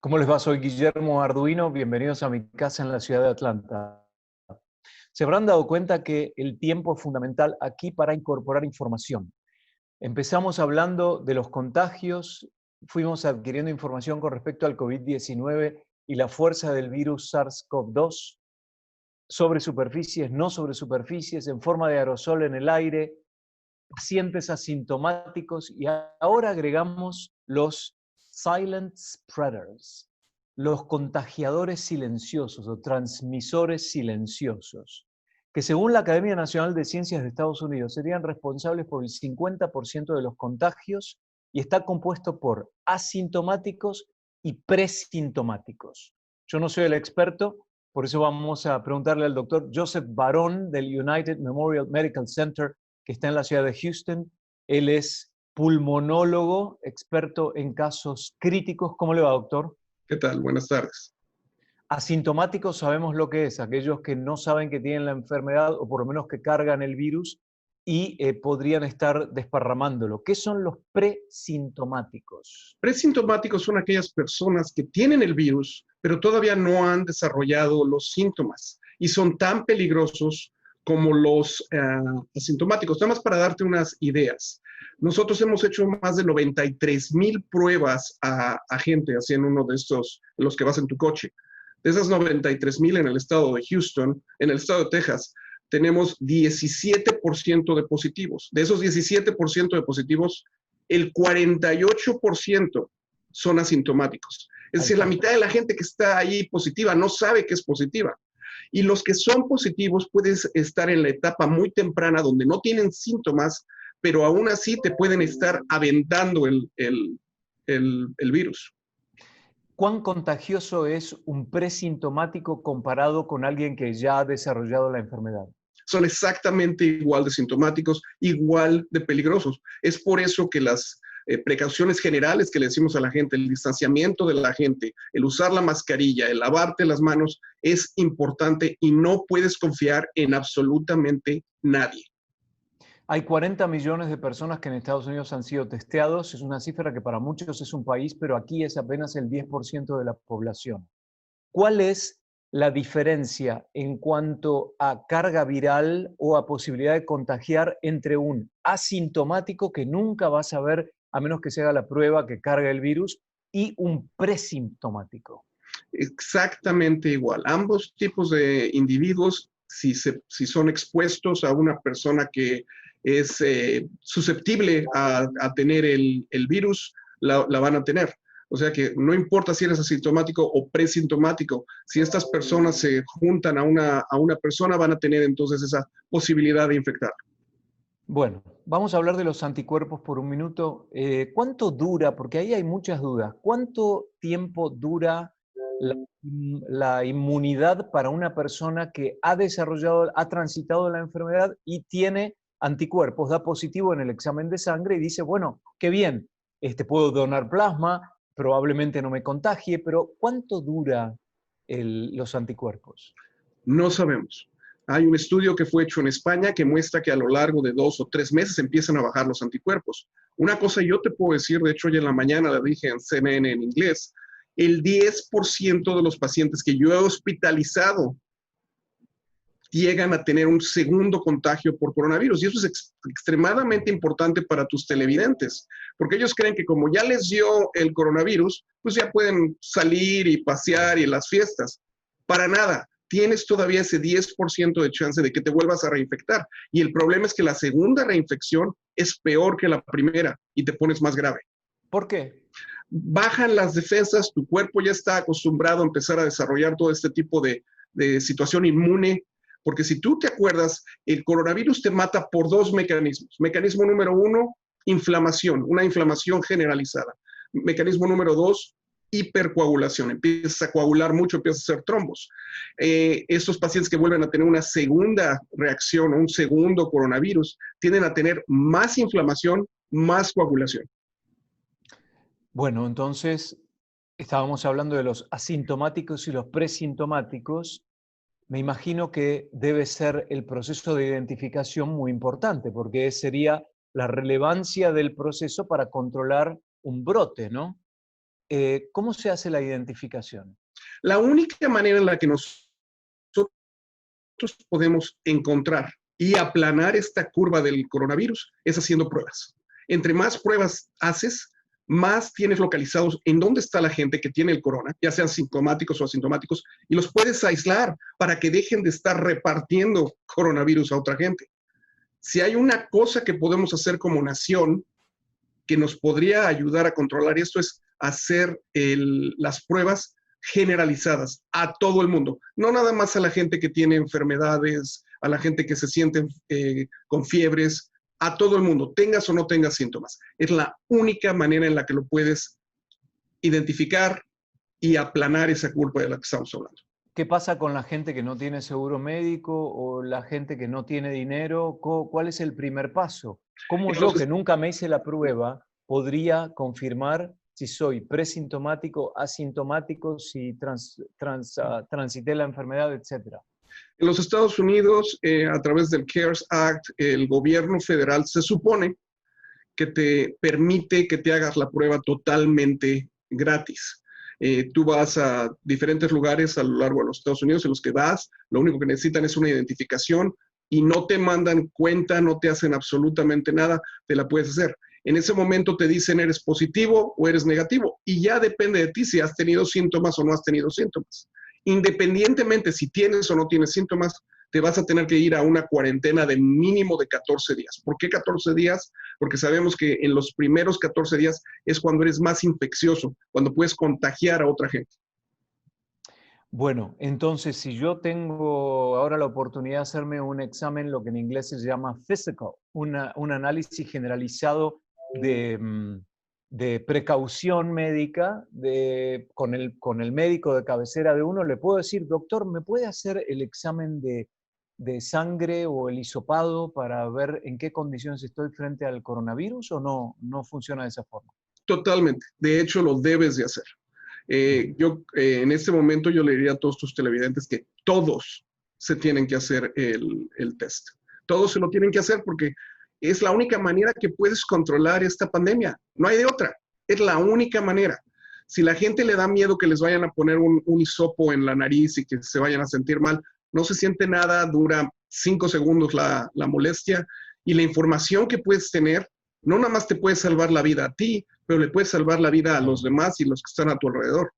¿Cómo les va? Soy Guillermo Arduino. Bienvenidos a mi casa en la ciudad de Atlanta. Se habrán dado cuenta que el tiempo es fundamental aquí para incorporar información. Empezamos hablando de los contagios, fuimos adquiriendo información con respecto al COVID-19 y la fuerza del virus SARS-CoV-2 sobre superficies, no sobre superficies, en forma de aerosol en el aire, pacientes asintomáticos y ahora agregamos los silent spreaders, los contagiadores silenciosos o transmisores silenciosos, que según la Academia Nacional de Ciencias de Estados Unidos serían responsables por el 50% de los contagios y está compuesto por asintomáticos y presintomáticos. Yo no soy el experto, por eso vamos a preguntarle al doctor Joseph Barón del United Memorial Medical Center que está en la ciudad de Houston. Él es pulmonólogo, experto en casos críticos. ¿Cómo le va, doctor? ¿Qué tal? Buenas tardes. Asintomáticos sabemos lo que es, aquellos que no saben que tienen la enfermedad o por lo menos que cargan el virus y podrían estar desparramándolo. ¿Qué son los presintomáticos? Presintomáticos son aquellas personas que tienen el virus, pero todavía no han desarrollado los síntomas y son tan peligrosos como los asintomáticos. Nada más para darte unas ideas. Nosotros hemos hecho más de 93,000 pruebas a gente, así en uno de estos, los que vas en tu coche. De esas 93,000 en el estado de Houston, en el estado de Texas, tenemos 17% de positivos. De esos 17% de positivos, el 48% son asintomáticos. Es decir, la mitad de la gente que está ahí positiva no sabe que es positiva. Y los que son positivos pueden estar en la etapa muy temprana donde no tienen síntomas, pero aún así te pueden estar aventando el virus. ¿Cuán contagioso es un presintomático comparado con alguien que ya ha desarrollado la enfermedad? Son exactamente igual de sintomáticos, igual de peligrosos. Es por eso que las precauciones generales que le decimos a la gente, el distanciamiento de la gente, el usar la mascarilla, el lavarte las manos, es importante y no puedes confiar en absolutamente nadie. Hay 40 millones de personas que en Estados Unidos han sido testeados. Es una cifra que para muchos es un país, pero aquí es apenas el 10% de la población. ¿Cuál es la diferencia en cuanto a carga viral o a posibilidad de contagiar entre un asintomático que nunca va a saber, a menos que se haga la prueba que carga el virus, y un presintomático? Exactamente igual. Ambos tipos de individuos, si son expuestos a una persona que es susceptible a tener el virus, la van a tener. O sea que no importa si eres asintomático o presintomático, si estas personas se juntan a una persona, van a tener entonces esa posibilidad de infectar. Bueno, vamos a hablar de los anticuerpos por un minuto. ¿Cuánto dura? Porque ahí hay muchas dudas. ¿Cuánto tiempo dura la inmunidad para una persona que ha desarrollado, ha transitado la enfermedad y tiene anticuerpos, da positivo en el examen de sangre y dice, bueno, qué bien, puedo donar plasma, probablemente no me contagie, pero ¿cuánto dura los anticuerpos? No sabemos. Hay un estudio que fue hecho en España que muestra que a lo largo de 2 o 3 meses empiezan a bajar los anticuerpos. Una cosa yo te puedo decir, de hecho hoy en la mañana la dije en CNN en inglés, el 10% de los pacientes que yo he hospitalizado llegan a tener un segundo contagio por coronavirus. Y eso es extremadamente importante para tus televidentes, porque ellos creen que como ya les dio el coronavirus, pues ya pueden salir y pasear y en las fiestas. Para nada. Tienes todavía ese 10% de chance de que te vuelvas a reinfectar. Y el problema es que la segunda reinfección es peor que la primera y te pones más grave. ¿Por qué? Bajan las defensas, tu cuerpo ya está acostumbrado a empezar a desarrollar todo este tipo de situación inmune. Porque si tú te acuerdas, el coronavirus te mata por 2 mecanismos. Mecanismo número 1, inflamación, una inflamación generalizada. Mecanismo número 2, hipercoagulación. Empiezas a coagular mucho, empiezas a hacer trombos. Estos pacientes que vuelven a tener una segunda reacción o un segundo coronavirus tienden a tener más inflamación, más coagulación. Bueno, entonces estábamos hablando de los asintomáticos y los presintomáticos. Me imagino que debe ser el proceso de identificación muy importante, porque sería la relevancia del proceso para controlar un brote, ¿no? ¿cómo se hace la identificación? La única manera en la que nosotros podemos encontrar y aplanar esta curva del coronavirus es haciendo pruebas. Entre más pruebas haces, más tienes localizados en dónde está la gente que tiene el corona, ya sean sintomáticos o asintomáticos, y los puedes aislar para que dejen de estar repartiendo coronavirus a otra gente. Si hay una cosa que podemos hacer como nación que nos podría ayudar a controlar esto es hacer las pruebas generalizadas a todo el mundo, no nada más a la gente que tiene enfermedades, a la gente que se siente con fiebres, a todo el mundo, tengas o no tengas síntomas. Es la única manera en la que lo puedes identificar y aplanar esa curva de la que estamos hablando. ¿Qué pasa con la gente que no tiene seguro médico o la gente que no tiene dinero? ¿Cuál es el primer paso? ¿Cómo yo, que nunca me hice la prueba, podría confirmar si soy presintomático, asintomático, si transité la enfermedad, etcétera? En los Estados Unidos, a través del CARES Act, el gobierno federal se supone que te permite que te hagas la prueba totalmente gratis. Tú vas a diferentes lugares a lo largo de los Estados Unidos en los que vas, lo único que necesitan es una identificación y no te mandan cuenta, no te hacen absolutamente nada, te la puedes hacer. En ese momento te dicen eres positivo o eres negativo y ya depende de ti si has tenido síntomas o no has tenido síntomas. Independientemente si tienes o no tienes síntomas, te vas a tener que ir a una cuarentena de mínimo de 14 días. ¿Por qué 14 días? Porque sabemos que en los primeros 14 días es cuando eres más infeccioso, cuando puedes contagiar a otra gente. Bueno, entonces si yo tengo ahora la oportunidad de hacerme un examen, lo que en inglés se llama physical, un análisis generalizado de precaución médica con el médico de cabecera de uno, le puedo decir, doctor, ¿me puede hacer el examen de sangre o el hisopado para ver en qué condiciones estoy frente al coronavirus o no funciona de esa forma? Totalmente. De hecho, lo debes de hacer. En este momento yo le diría a todos tus televidentes que todos se tienen que hacer el test. Todos se lo tienen que hacer porque es la única manera que puedes controlar esta pandemia. No hay de otra. Es la única manera. Si la gente le da miedo que les vayan a poner un hisopo en la nariz y que se vayan a sentir mal, no se siente nada, dura 5 segundos la molestia y la información que puedes tener no nada más te puede salvar la vida a ti, pero le puede salvar la vida a los demás y los que están a tu alrededor.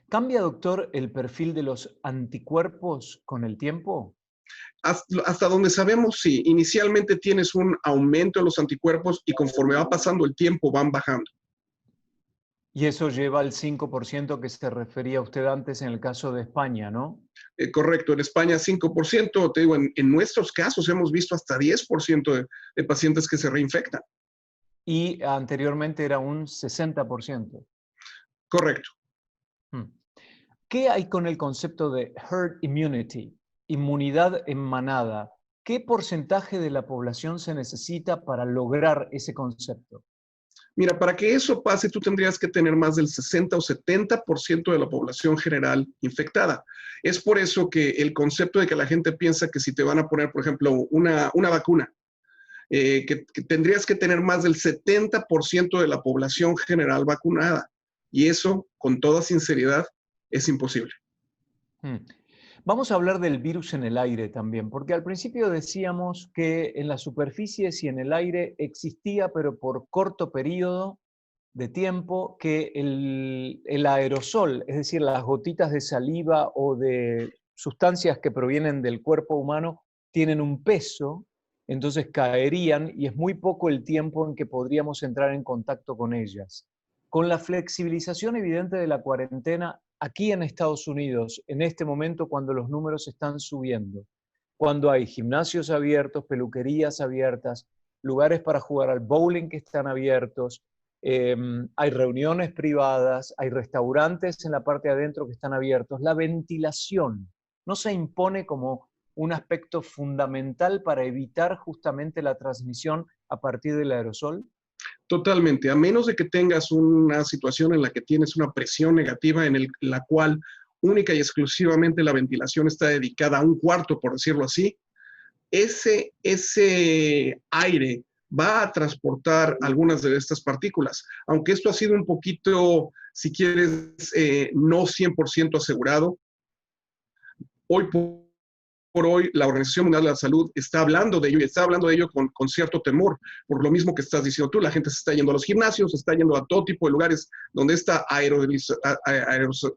¿Cambia, doctor, el perfil de los anticuerpos con el tiempo? Hasta donde sabemos, sí. Inicialmente tienes un aumento de los anticuerpos y conforme va pasando el tiempo van bajando. Y eso lleva al 5% que se refería usted antes en el caso de España, ¿no? Correcto, en España 5%, te digo, en nuestros casos hemos visto hasta 10% de pacientes que se reinfectan. Y anteriormente era un 60%. Correcto. ¿Qué hay con el concepto de herd immunity, inmunidad en manada? ¿Qué porcentaje de la población se necesita para lograr ese concepto? Mira, para que eso pase, tú tendrías que tener más del 60 o 70% de la población general infectada. Es por eso que el concepto de que la gente piensa que si te van a poner, por ejemplo, una vacuna, que tendrías que tener más del 70% de la población general vacunada. Y eso, con toda sinceridad, es imposible. Vamos a hablar del virus en el aire también, porque al principio decíamos que en las superficies y en el aire existía, pero por corto periodo de tiempo, que el aerosol, es decir, las gotitas de saliva o de sustancias que provienen del cuerpo humano, tienen un peso, entonces caerían y es muy poco el tiempo en que podríamos entrar en contacto con ellas. Con la flexibilización evidente de la cuarentena, aquí en Estados Unidos, en este momento cuando los números están subiendo, cuando hay gimnasios abiertos, peluquerías abiertas, lugares para jugar al bowling que están abiertos, hay reuniones privadas, hay restaurantes en la parte de adentro que están abiertos, la ventilación no se impone como un aspecto fundamental para evitar justamente la transmisión a partir del aerosol. Totalmente, a menos de que tengas una situación en la que tienes una presión negativa en la cual única y exclusivamente la ventilación está dedicada a un cuarto, por decirlo así, ese aire va a transportar algunas de estas partículas. Aunque esto ha sido un poquito, si quieres, no 100% asegurado, hoy por hoy la Organización Mundial de la Salud está hablando de ello y está hablando de ello con cierto temor, por lo mismo que estás diciendo tú. La gente se está yendo a los gimnasios, se está yendo a todo tipo de lugares donde esta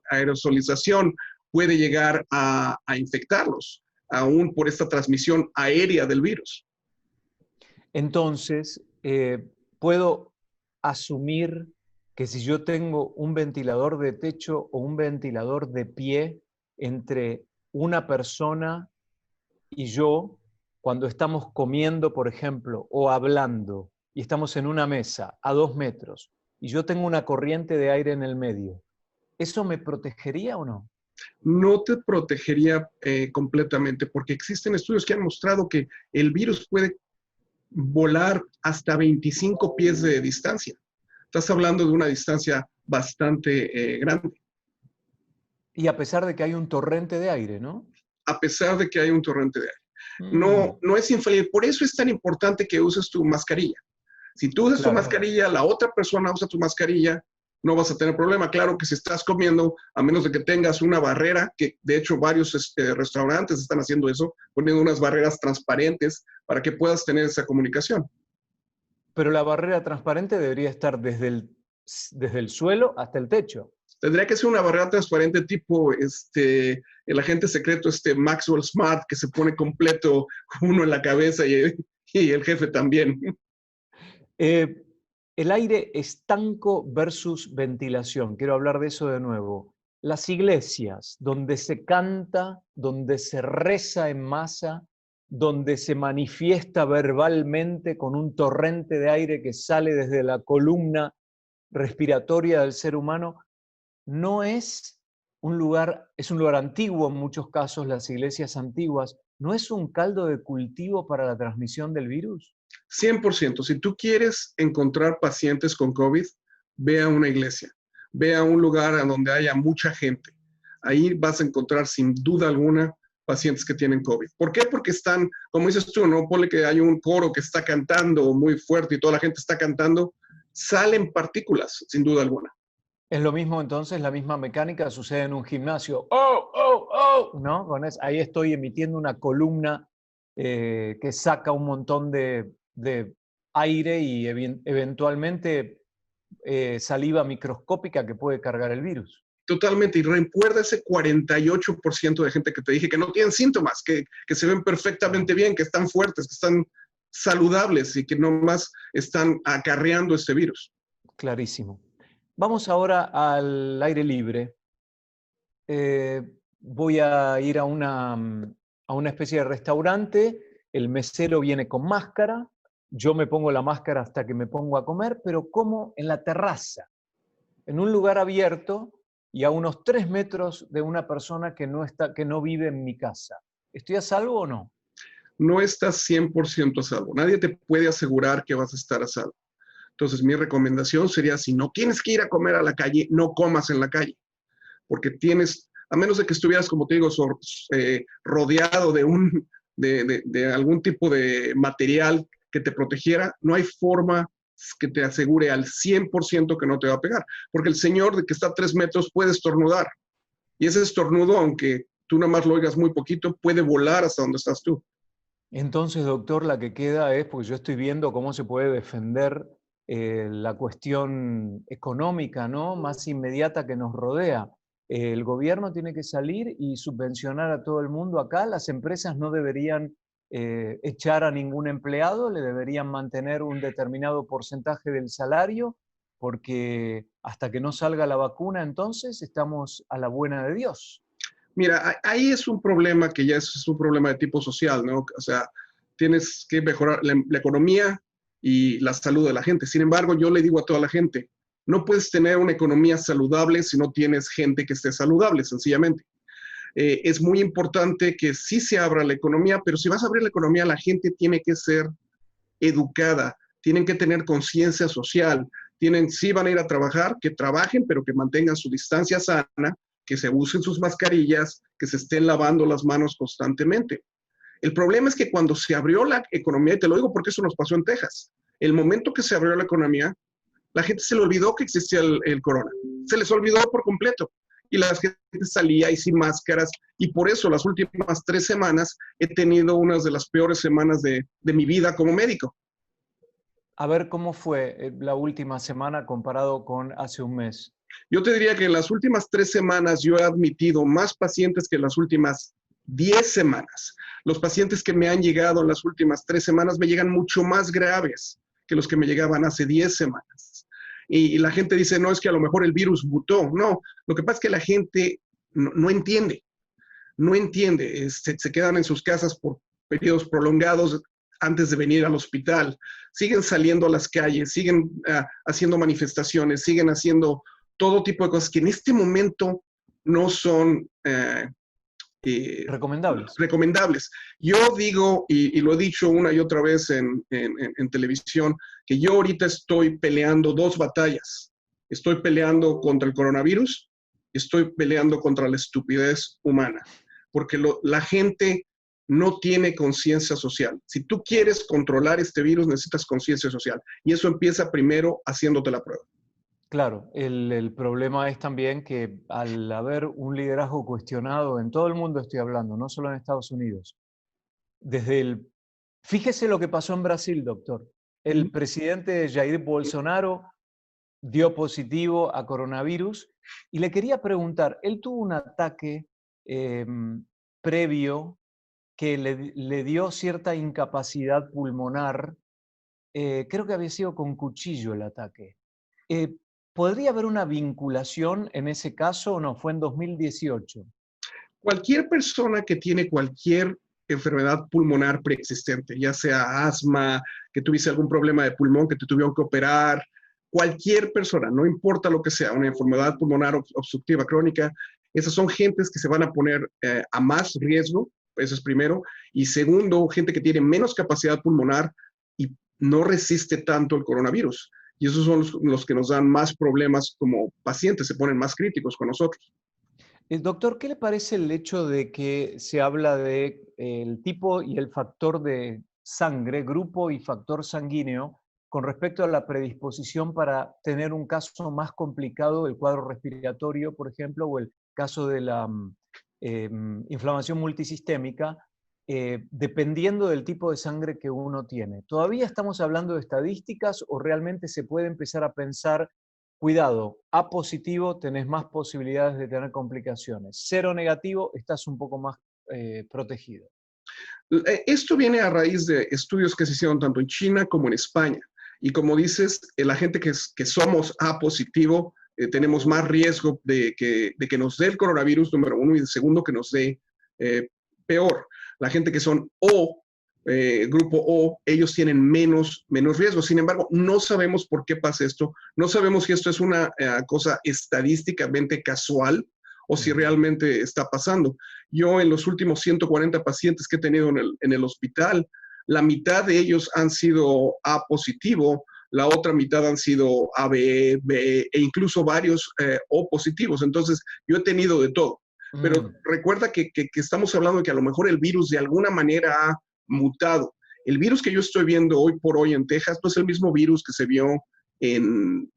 aerosolización puede llegar a infectarlos, aún por esta transmisión aérea del virus. Entonces, puedo asumir que si yo tengo un ventilador de techo o un ventilador de pie entre una persona y yo, cuando estamos comiendo, por ejemplo, o hablando, y estamos en una mesa a 2 metros, y yo tengo una corriente de aire en el medio, ¿eso me protegería o no? No te protegería completamente, porque existen estudios que han mostrado que el virus puede volar hasta 25 pies de distancia. Estás hablando de una distancia bastante grande. Y a pesar de que hay un torrente de aire, ¿no? A pesar de que hay un torrente de aire. No es infalible. Por eso es tan importante que uses tu mascarilla. Si tú usas tu mascarilla, la otra persona usa tu mascarilla, no vas a tener problema. Claro que si estás comiendo, a menos de que tengas una barrera, que de hecho varios restaurantes están haciendo eso, poniendo unas barreras transparentes para que puedas tener esa comunicación. Pero la barrera transparente debería estar desde el suelo hasta el techo. Tendría que ser una barrera transparente tipo el agente secreto Maxwell Smart, que se pone completo uno en la cabeza y el jefe también. El aire estanco versus ventilación. Quiero hablar de eso de nuevo. Las iglesias, donde se canta, donde se reza en masa, donde se manifiesta verbalmente con un torrente de aire que sale desde la columna respiratoria del ser humano, no es un lugar, es un lugar antiguo en muchos casos, las iglesias antiguas, ¿no es un caldo de cultivo para la transmisión del virus? 100%. Si tú quieres encontrar pacientes con COVID, ve a una iglesia, ve a un lugar donde haya mucha gente. Ahí vas a encontrar sin duda alguna pacientes que tienen COVID. ¿Por qué? Porque están, como dices tú, ¿no? Ponle que hay un coro que está cantando muy fuerte y toda la gente está cantando, salen partículas, sin duda alguna. Es lo mismo entonces, la misma mecánica sucede en un gimnasio. ¡Oh, oh, oh! ¿No? Ahí estoy emitiendo una columna que saca un montón de aire y eventualmente saliva microscópica que puede cargar el virus. Totalmente, y recuerda ese 48% de gente que te dije que no tienen síntomas, que se ven perfectamente bien, que están fuertes, que están saludables y que nomás están acarreando este virus. Clarísimo. Vamos ahora al aire libre. Voy a ir a una especie de restaurante, el mesero viene con máscara, yo me pongo la máscara hasta que me pongo a comer, pero como en la terraza, en un lugar abierto y a unos 3 metros de una persona que no vive en mi casa. ¿Estoy a salvo o no? No estás 100% a salvo. Nadie te puede asegurar que vas a estar a salvo. Entonces, mi recomendación sería, si no tienes que ir a comer a la calle, no comas en la calle, porque tienes, a menos de que estuvieras, como te digo, rodeado de algún tipo de material que te protegiera, no hay forma que te asegure al 100% que no te va a pegar, porque el señor de que está a 3 metros puede estornudar, y ese estornudo, aunque tú nada más lo oigas muy poquito, puede volar hasta donde estás tú. Entonces, doctor, la que queda es, porque yo estoy viendo cómo se puede defender la cuestión económica, ¿no? Más inmediata que nos rodea. El gobierno tiene que salir y subvencionar a todo el mundo acá. Las empresas no deberían echar a ningún empleado, le deberían mantener un determinado porcentaje del salario, porque hasta que no salga la vacuna, entonces estamos a la buena de Dios. Mira, ahí es un problema que ya es un problema de tipo social, ¿no? O sea, tienes que mejorar la economía y la salud de la gente. Sin embargo, yo le digo a toda la gente, no puedes tener una economía saludable si no tienes gente que esté saludable, sencillamente. Es muy importante que sí se abra la economía, pero si vas a abrir la economía, la gente tiene que ser educada, tienen que tener conciencia social, sí van a ir a trabajar, que trabajen, pero que mantengan su distancia sana, que se usen sus mascarillas, que se estén lavando las manos constantemente. El problema es que cuando se abrió la economía, y te lo digo porque eso nos pasó en Texas, El momento que se abrió la economía, la gente se le olvidó que existía el corona. Se les olvidó por completo. Y la gente salía y sin máscaras. Y por eso las últimas 3 semanas he tenido unas de las peores semanas de mi vida como médico. A ver cómo fue la última semana comparado con hace un mes. Yo te diría que en las últimas 3 semanas yo he admitido más pacientes que en las últimas 10 semanas. Los pacientes que me han llegado en las últimas 3 semanas me llegan mucho más graves que los que me llegaban hace 10 semanas. Y la gente dice, no, es que a lo mejor el virus mutó. No, lo que pasa es que la gente no entiende, no entiende. Se quedan en sus casas por periodos prolongados antes de venir al hospital. Siguen saliendo a las calles, siguen haciendo manifestaciones, siguen haciendo todo tipo de cosas que en este momento no son recomendables. Yo digo, y lo he dicho una y otra vez en televisión, que yo ahorita estoy peleando 2 batallas. Estoy peleando contra el coronavirus, estoy peleando contra la estupidez humana, porque la gente no tiene conciencia social. Si tú quieres controlar este virus, necesitas conciencia social, y eso empieza primero haciéndote la prueba. Claro, el problema es también que al haber un liderazgo cuestionado en todo el mundo, estoy hablando, no solo en Estados Unidos, fíjese lo que pasó en Brasil, doctor. El presidente Jair Bolsonaro dio positivo a coronavirus y le quería preguntar, él tuvo un ataque previo que le dio cierta incapacidad pulmonar, creo que había sido con cuchillo el ataque. ¿Podría haber una vinculación en ese caso o no? Fue en 2018. Cualquier persona que tiene cualquier enfermedad pulmonar preexistente, ya sea asma, que tuviese algún problema de pulmón, que te tuvieron que operar, cualquier persona, no importa lo que sea, una enfermedad pulmonar obstructiva crónica, esas son gentes que se van a poner a más riesgo, eso es primero, y segundo, gente que tiene menos capacidad pulmonar y no resiste tanto el coronavirus. Y esos son los que nos dan más problemas como pacientes, se ponen más críticos con nosotros. Doctor, ¿qué le parece el hecho de que se habla de el tipo y el factor de sangre, grupo y factor sanguíneo, con respecto a la predisposición para tener un caso más complicado del cuadro respiratorio, por ejemplo, o el caso de la inflamación multisistémica, dependiendo del tipo de sangre que uno tiene? ¿Todavía estamos hablando de estadísticas o realmente se puede empezar a pensar, cuidado, A positivo, tenés más posibilidades de tener complicaciones; cero negativo, estás un poco más protegido? Esto viene a raíz de estudios que se hicieron tanto en China como en España. Y como dices, la gente que somos A positivo, tenemos más riesgo de que nos dé el coronavirus, número uno, y segundo, que nos dé peor. La gente que son O, grupo O, ellos tienen menos riesgo. Sin embargo, no sabemos por qué pasa esto. No sabemos si esto es una cosa estadísticamente casual o si realmente está pasando. Yo en los últimos 140 pacientes que he tenido en el hospital, la mitad de ellos han sido A positivo, la otra mitad han sido AB, B e incluso varios O positivos. Entonces, yo he tenido de todo. Pero recuerda que estamos hablando de que a lo mejor el virus de alguna manera ha mutado. El virus que yo estoy viendo hoy por hoy en Texas no es el mismo virus que se vio en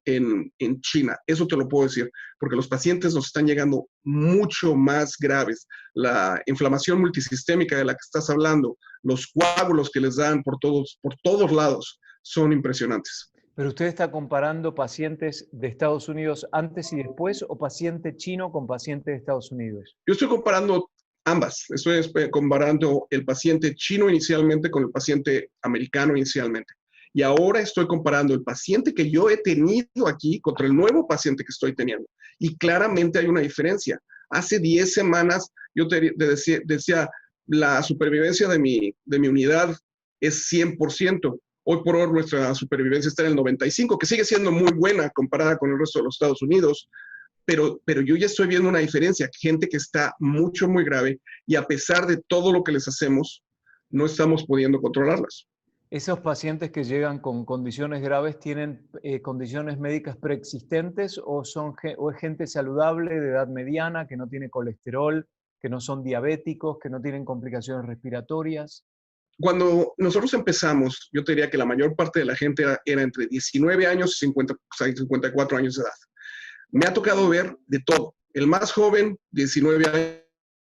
China. Eso te lo puedo decir, porque los pacientes nos están llegando mucho más graves. La inflamación multisistémica de la que estás hablando, los coágulos que les dan por todos lados, son impresionantes. ¿Pero usted está comparando pacientes de Estados Unidos antes y después o paciente chino con paciente de Estados Unidos? Yo estoy comparando ambas. Estoy comparando el paciente chino inicialmente con el paciente americano inicialmente. Y ahora estoy comparando el paciente que yo he tenido aquí contra el nuevo paciente que estoy teniendo. Y claramente hay una diferencia. Hace 10 semanas yo te decía, la supervivencia de mi unidad es 100%. Hoy por hoy nuestra supervivencia está en el 95%, que sigue siendo muy buena comparada con el resto de los Estados Unidos. Pero yo ya estoy viendo una diferencia, gente que está muy grave y a pesar de todo lo que les hacemos, no estamos pudiendo controlarlas. ¿Esos pacientes que llegan con condiciones graves tienen condiciones médicas preexistentes o es gente saludable de edad mediana, que no tiene colesterol, que no son diabéticos, que no tienen complicaciones respiratorias? Cuando nosotros empezamos, yo te diría que la mayor parte de la gente era entre 19 años y 54 años de edad. Me ha tocado ver de todo. El más joven, 19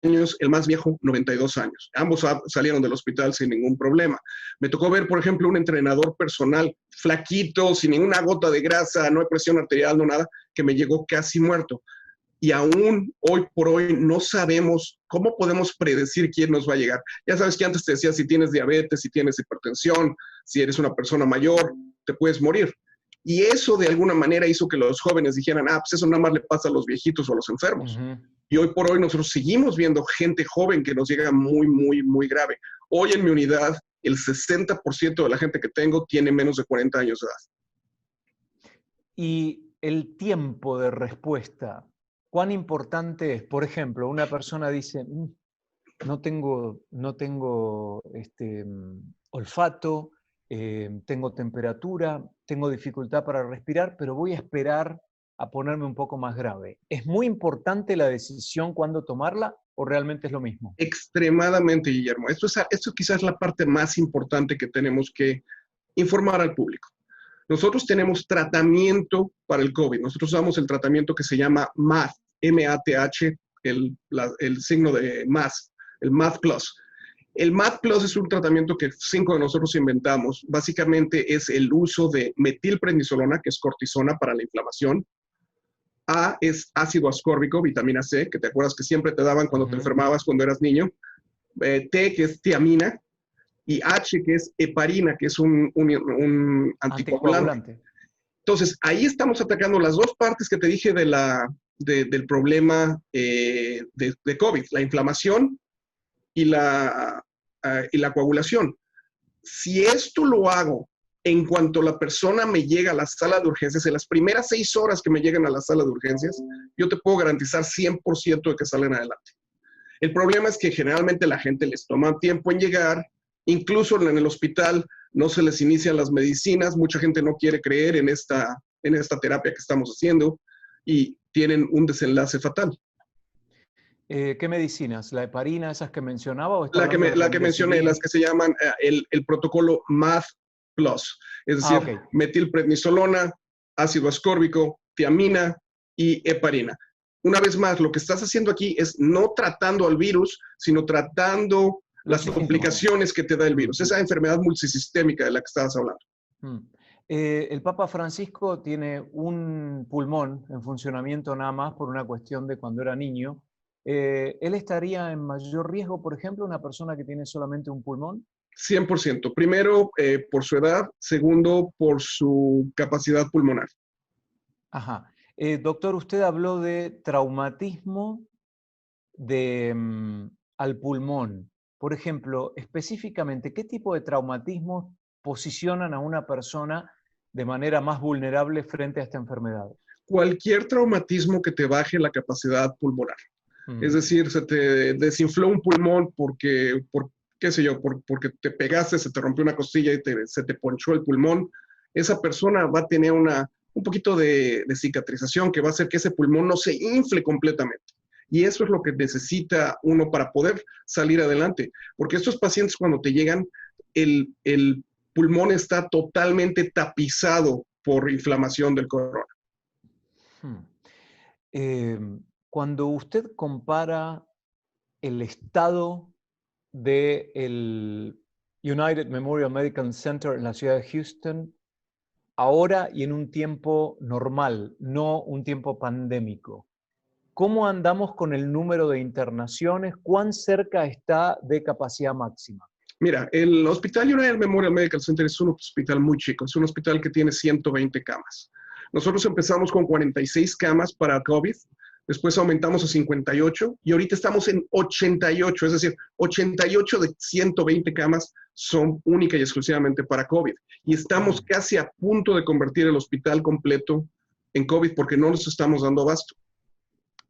años, el más viejo, 92 años. Ambos salieron del hospital sin ningún problema. Me tocó ver, por ejemplo, un entrenador personal flaquito, sin ninguna gota de grasa, no hay presión arterial, no nada, que me llegó casi muerto. Y aún hoy por hoy no sabemos cómo podemos predecir quién nos va a llegar. Ya sabes que antes te decía si tienes diabetes, si tienes hipertensión, si eres una persona mayor, te puedes morir. Y eso de alguna manera hizo que los jóvenes dijeran, pues eso nada más le pasa a los viejitos o a los enfermos. Y hoy por hoy nosotros seguimos viendo gente joven que nos llega muy, muy, muy grave. Hoy en mi unidad, el 60% de la gente que tengo tiene menos de 40 años de edad. Y el tiempo de respuesta, ¿cuán importante es? Por ejemplo, una persona dice, no tengo olfato, tengo temperatura, tengo dificultad para respirar, pero voy a esperar a ponerme un poco más grave. ¿Es muy importante la decisión cuándo tomarla o realmente es lo mismo? Extremadamente, Guillermo. Esto quizás es la parte más importante que tenemos que informar al público. Nosotros tenemos tratamiento para el COVID. Nosotros usamos el tratamiento que se llama MAT, M-A-T-H, el signo de más, el MAT Plus. El MAT Plus es un tratamiento que 5 de nosotros inventamos. Básicamente es el uso de metilprednisolona, que es cortisona para la inflamación. A es ácido ascórbico, vitamina C, que te acuerdas que siempre te daban cuando te enfermabas cuando eras niño. T, que es tiamina. Y H, que es heparina, que es un anticoagulante. Entonces, ahí estamos atacando las dos partes que te dije del problema de COVID, la inflamación y la coagulación. Si esto lo hago en cuanto la persona me llega a la sala de urgencias, en las primeras 6 horas que me lleguen a la sala de urgencias, yo te puedo garantizar 100% de que salen adelante. El problema es que generalmente la gente les toma tiempo en llegar, incluso en el hospital no se les inician las medicinas, mucha gente no quiere creer en esta terapia que estamos haciendo y tienen un desenlace fatal. ¿Qué medicinas? ¿La heparina, esas que mencionaba? ¿O la que mencioné, las que se llaman el protocolo MAT Plus, es decir, metilprednisolona, ácido ascórbico, tiamina y heparina. Una vez más, lo que estás haciendo aquí es no tratando al virus, sino tratando las complicaciones que te da el virus, esa enfermedad multisistémica de la que estabas hablando. El Papa Francisco tiene un pulmón en funcionamiento nada más por una cuestión de cuando era niño. ¿Él estaría en mayor riesgo, por ejemplo, una persona que tiene solamente un pulmón? 100%. Primero, por su edad. Segundo, por su capacidad pulmonar. Ajá. Doctor, usted habló de traumatismo al pulmón. Por ejemplo, específicamente, ¿qué tipo de traumatismos posicionan a una persona de manera más vulnerable frente a esta enfermedad? Cualquier traumatismo que te baje la capacidad pulmonar. Es decir, se te desinfló un pulmón porque te pegaste, se te rompió una costilla y se te ponchó el pulmón. Esa persona va a tener un poquito de cicatrización que va a hacer que ese pulmón no se infle completamente. Y eso es lo que necesita uno para poder salir adelante. Porque estos pacientes cuando te llegan, el pulmón está totalmente tapizado por inflamación del corona. Cuando usted compara el estado del United Memorial Medical Center en la ciudad de Houston, ahora y en un tiempo normal, no un tiempo pandémico, ¿cómo andamos con el número de internaciones? ¿Cuán cerca está de capacidad máxima? Mira, el Hospital United Memorial Medical Center es un hospital muy chico, es un hospital que tiene 120 camas. Nosotros empezamos con 46 camas para COVID, después aumentamos a 58 y ahorita estamos en 88, es decir, 88 de 120 camas son única y exclusivamente para COVID. Y estamos casi a punto de convertir el hospital completo en COVID porque no nos estamos dando abasto.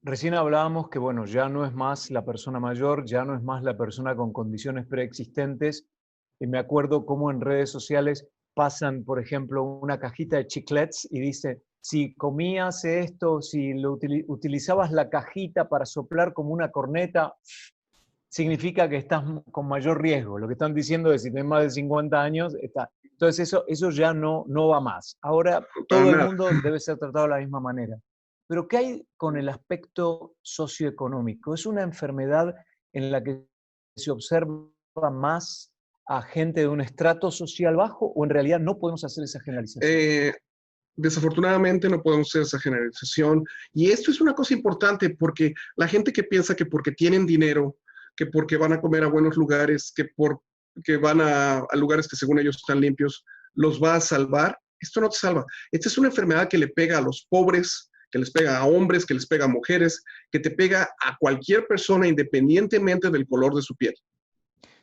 Recién hablábamos que, bueno, ya no es más la persona mayor, ya no es más la persona con condiciones preexistentes. Y me acuerdo cómo en redes sociales pasan, por ejemplo, una cajita de chiclets y dice, si comías esto, si utilizabas la cajita para soplar como una corneta, significa que estás con mayor riesgo. Lo que están diciendo es si tienes más de 50 años, está. Entonces eso ya no va más. Ahora Para todo el nada. mundo debe ser tratado de la misma manera. Pero ¿qué hay con el aspecto socioeconómico? ¿Es una enfermedad en la que se observa más a gente de un estrato social bajo o en realidad no podemos hacer esa generalización? Eh, Desafortunadamente no podemos hacer esa generalización. Y esto es una cosa importante porque la gente que piensa que porque tienen dinero, que porque van a comer a buenos lugares, que van a lugares que según ellos están limpios, los va a salvar, esto no te salva. Esta es una enfermedad que le pega a los pobres, que les pega a hombres, que les pega a mujeres, que te pega a cualquier persona independientemente del color de su piel.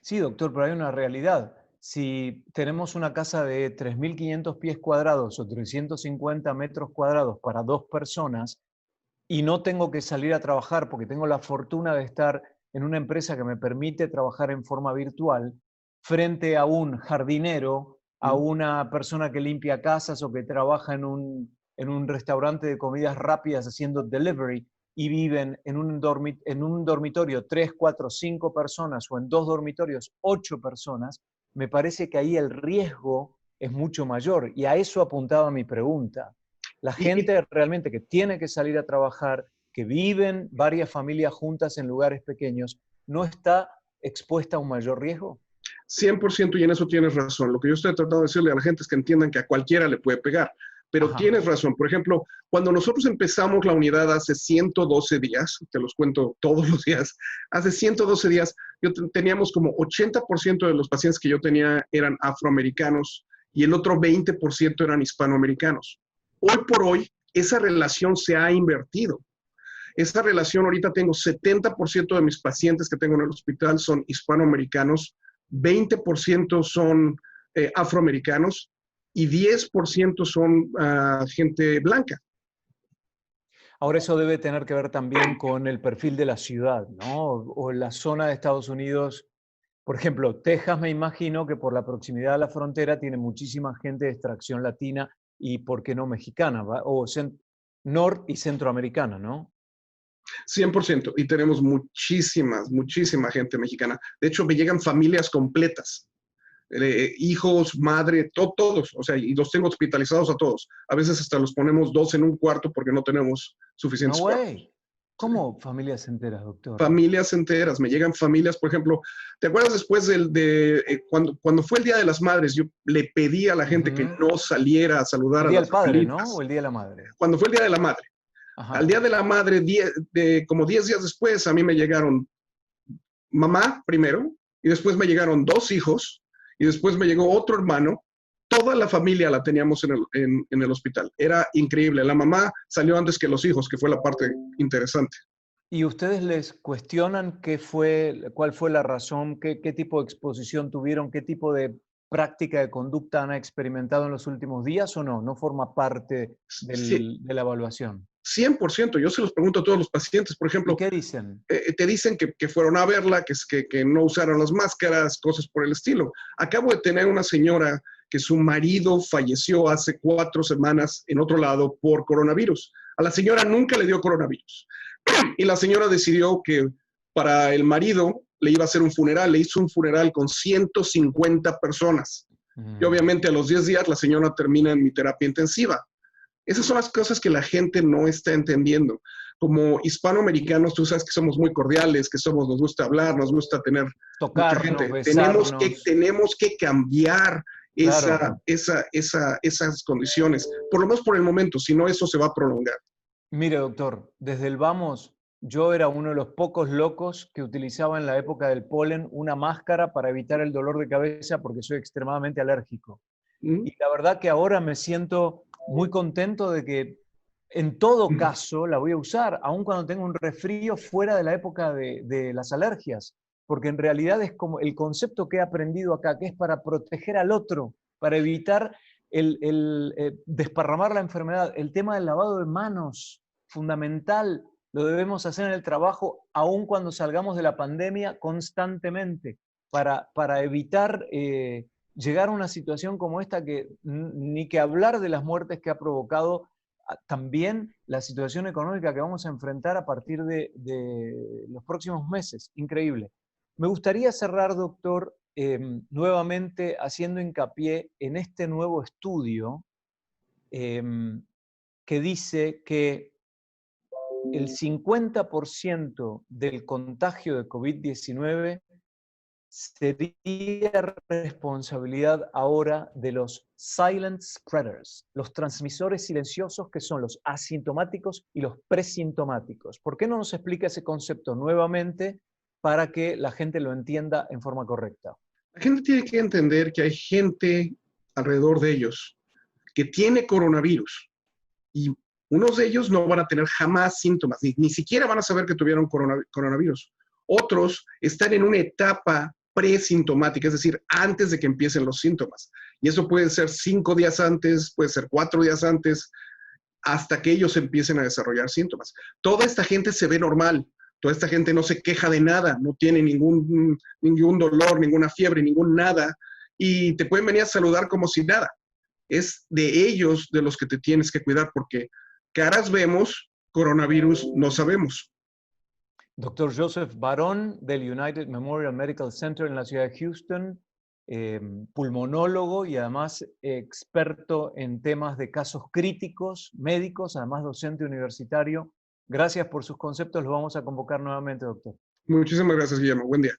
Sí, doctor, pero hay una realidad. Si tenemos una casa de 3.500 pies cuadrados o 350 metros cuadrados para dos personas y no tengo que salir a trabajar porque tengo la fortuna de estar en una empresa que me permite trabajar en forma virtual, frente a un jardinero, a ¿Mm? una persona que limpia casas o que trabaja en un restaurante de comidas rápidas haciendo delivery, y viven en un dormitorio 3, 4, 5 personas o en dos dormitorios 8 personas, me parece que ahí el riesgo es mucho mayor. Y a eso apuntaba mi pregunta. La Y gente realmente que tiene que salir a trabajar, que viven varias familias juntas en lugares pequeños, ¿no está expuesta a un mayor riesgo? 100% y en eso tienes razón. Lo que yo estoy tratando de decirle a la gente es que entiendan que a cualquiera le puede pegar. Pero Ajá. tienes razón. Por ejemplo, cuando nosotros empezamos la unidad hace 112 días, te los cuento todos los días, hace 112 días teníamos como 80% de los pacientes que yo tenía eran afroamericanos y el otro 20% eran hispanoamericanos. Hoy por hoy, esa relación se ha invertido. Esa relación, ahorita tengo 70% de mis pacientes que tengo en el hospital son hispanoamericanos, 20% son afroamericanos y 10% son gente blanca. Ahora eso debe tener que ver también con el perfil de la ciudad, ¿no? O la zona de Estados Unidos. Por ejemplo, Texas me imagino que por la proximidad a la frontera tiene muchísima gente de extracción latina y, ¿por qué no, mexicana? O nor y centroamericana, ¿no? 100%. Y tenemos muchísima gente mexicana. De hecho, me llegan familias completas. Hijos, madre, todos, o sea, y los tengo hospitalizados a todos. A veces hasta los ponemos dos en un cuarto porque no tenemos No suficientes cuartos. way. Sí. ¿Cómo familias enteras, doctor? Familias enteras, me llegan familias, por ejemplo, ¿te acuerdas después cuando fue el Día de las Madres? Yo le pedí a la gente que Ujú. no saliera a saludar El a Día las del Padre, ¿no? O abuelitas. el Día de la Madre. Cuando fue el Día de la Madre. Al Ajá. Día de la Madre, como 10 días después, a mí me llegaron mamá primero, y después me llegaron dos hijos, y después me llegó otro hermano. Toda la familia la teníamos en el hospital. Era increíble. La mamá salió antes que los hijos, que fue la parte interesante. ¿Y ustedes les cuestionan cuál fue la razón, qué tipo de exposición tuvieron, qué tipo de práctica de conducta han experimentado en los últimos días o no? ¿No forma parte Sí, de la evaluación? 100%. Yo se los pregunto a todos los pacientes. Por ¿Y ejemplo, qué dicen? te dicen que fueron a verla, que no usaron las máscaras, cosas por el estilo. Acabo de tener una señora que su marido falleció hace 4 semanas en otro lado por coronavirus. A la señora nunca le dio coronavirus. Y la señora decidió que para el marido le iba a hacer un funeral, le hizo un funeral con 150 personas. Y Mm. obviamente a los 10 días la señora termina en mi terapia intensiva. Esas son las cosas que la gente no está entendiendo. Como hispanoamericanos, tú sabes que somos muy cordiales, nos gusta hablar, nos gusta tener mucha Tocarnos, gente. Tenemos que, besarnos, tenemos que cambiar claro. esas condiciones, por lo menos por el momento, si no eso se va a prolongar. Mire, doctor, desde el vamos, yo era uno de los pocos locos que utilizaba en la época del polen una máscara para evitar el dolor de cabeza porque soy extremadamente alérgico. ¿Mm? Y la verdad que ahora me siento muy contento de que en todo caso la voy a usar, aun cuando tengo un resfrío fuera de la época de las alergias, porque en realidad es como el concepto que he aprendido acá, que es para proteger al otro, para evitar desparramar la enfermedad. El tema del lavado de manos, fundamental, lo debemos hacer en el trabajo, aun cuando salgamos de la pandemia, constantemente, para evitar llegar a una situación como esta, que ni que hablar de las muertes que ha provocado también la situación económica que vamos a enfrentar a partir de los próximos meses. Increíble. Me gustaría cerrar, doctor, nuevamente haciendo hincapié en este nuevo estudio que dice que el 50% del contagio de COVID-19 sería responsabilidad ahora de los silent spreaders, los transmisores silenciosos que son los asintomáticos y los presintomáticos. ¿Por qué no nos explica ese concepto nuevamente para que la gente lo entienda en forma correcta? La gente tiene que entender que hay gente alrededor de ellos que tiene coronavirus y unos de ellos no van a tener jamás síntomas, ni siquiera van a saber que tuvieron coronavirus. Otros están en una etapa presintomática, es decir, antes de que empiecen los síntomas. Y eso puede ser 5 días antes, puede ser 4 días antes, hasta que ellos empiecen a desarrollar síntomas. Toda esta gente se ve normal, toda esta gente no se queja de nada, no tiene ningún dolor, ninguna fiebre, ningún nada, y te pueden venir a saludar como si nada. Es de ellos de los que te tienes que cuidar, porque caras vemos, coronavirus no sabemos. Doctor Joseph Barón del United Memorial Medical Center en la ciudad de Houston, pulmonólogo y además experto en temas de casos críticos, médicos, además docente universitario. Gracias por sus conceptos, los vamos a convocar nuevamente, doctor. Muchísimas gracias, Guillermo. Buen día.